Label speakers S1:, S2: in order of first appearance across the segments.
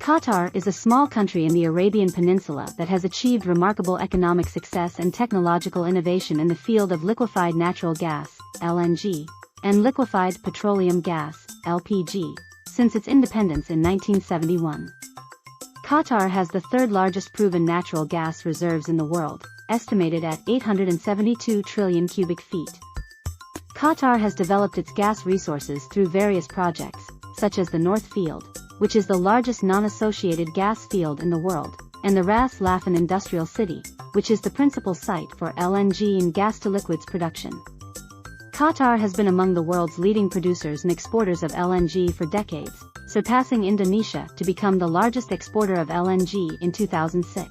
S1: Qatar is a small country in the Arabian Peninsula that has achieved remarkable economic success and technological innovation in the field of liquefied natural gas, LNG, and liquefied petroleum gas, LPG, since its independence in 1971. Qatar has the third largest proven natural gas reserves in the world, estimated at 872 trillion cubic feet. Qatar has developed its gas resources through various projects, such as the North Field, which is the largest non-associated gas field in the world, and the Ras Laffan Industrial City, which is the principal site for LNG and gas-to-liquids production. Qatar has been among the world's leading producers and exporters of LNG for decades, surpassing Indonesia to become the largest exporter of LNG in 2006.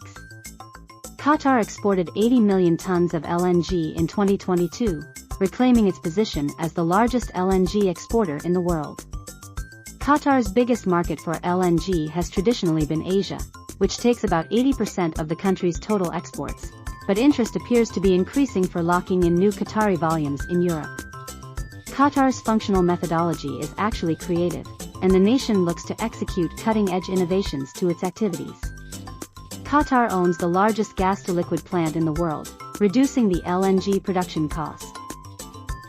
S1: Qatar exported 80 million tons of LNG in 2022, reclaiming its position as the largest LNG exporter in the world. Qatar's biggest market for LNG has traditionally been Asia, which takes about 80% of the country's total exports, but interest appears to be increasing for locking in new Qatari volumes in Europe. Qatar's functional methodology is actually creative, and the nation looks to execute cutting-edge innovations to its activities. Qatar owns the largest gas-to-liquid plant in the world, reducing the LNG production cost.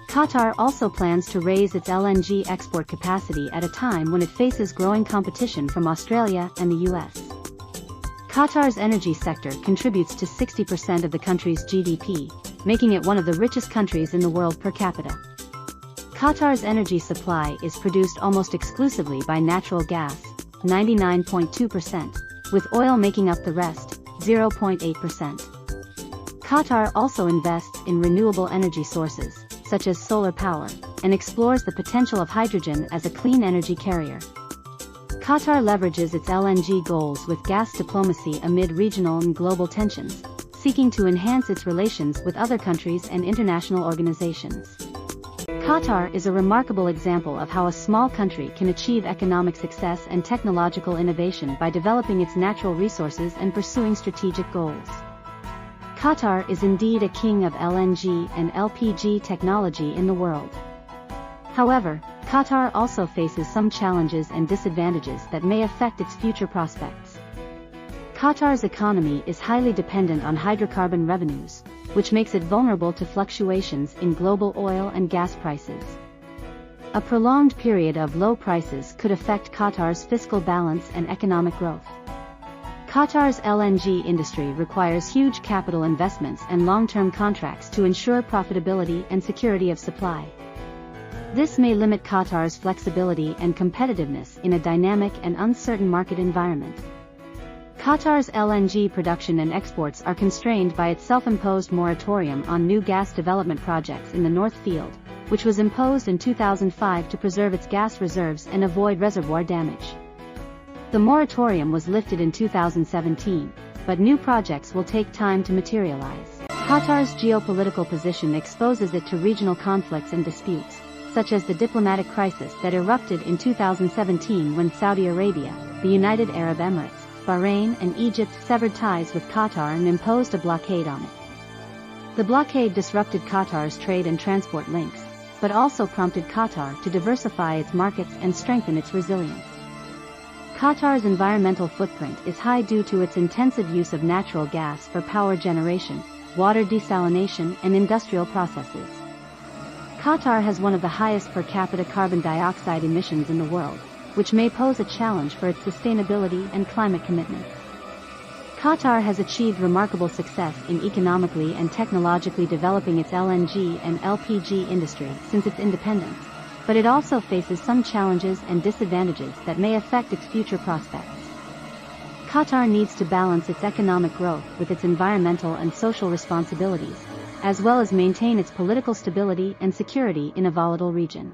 S1: Qatar also plans to raise its LNG export capacity at a time when it faces growing competition from Australia and the US. Qatar's energy sector contributes to 60% of the country's GDP, making it one of the richest countries in the world per capita. Qatar's energy supply is produced almost exclusively by natural gas, 99.2%, with oil making up the rest, 0.8%. Qatar also invests in renewable energy sources, such as solar power, and explores the potential of hydrogen as a clean energy carrier. Qatar leverages its LNG goals with gas diplomacy amid regional and global tensions, seeking to enhance its relations with other countries and international organizations. Qatar is a remarkable example of how a small country can achieve economic success and technological innovation by developing its natural resources and pursuing strategic goals. Qatar is indeed a king of LNG and LPG technology in the world. However, Qatar also faces some challenges and disadvantages that may affect its future prospects. Qatar's economy is highly dependent on hydrocarbon revenues, which makes it vulnerable to fluctuations in global oil and gas prices. A prolonged period of low prices could affect Qatar's fiscal balance and economic growth. Qatar's LNG industry requires huge capital investments and long-term contracts to ensure profitability and security of supply. This may limit Qatar's flexibility and competitiveness in a dynamic and uncertain market environment. Qatar's LNG production and exports are constrained by its self-imposed moratorium on new gas development projects in the North Field, which was imposed in 2005 to preserve its gas reserves and avoid reservoir damage. The moratorium was lifted in 2017, but new projects will take time to materialize. Qatar's geopolitical position exposes it to regional conflicts and disputes, such as the diplomatic crisis that erupted in 2017 when Saudi Arabia, the United Arab Emirates, Bahrain and Egypt severed ties with Qatar and imposed a blockade on it. The blockade disrupted Qatar's trade and transport links, but also prompted Qatar to diversify its markets and strengthen its resilience. Qatar's environmental footprint is high due to its intensive use of natural gas for power generation, water desalination and industrial processes. Qatar has one of the highest per capita carbon dioxide emissions in the world, which may pose a challenge for its sustainability and climate commitments. Qatar has achieved remarkable success in economically and technologically developing its LNG and LPG industry since its independence, but it also faces some challenges and disadvantages that may affect its future prospects. Qatar needs to balance its economic growth with its environmental and social responsibilities, as well as maintain its political stability and security in a volatile region.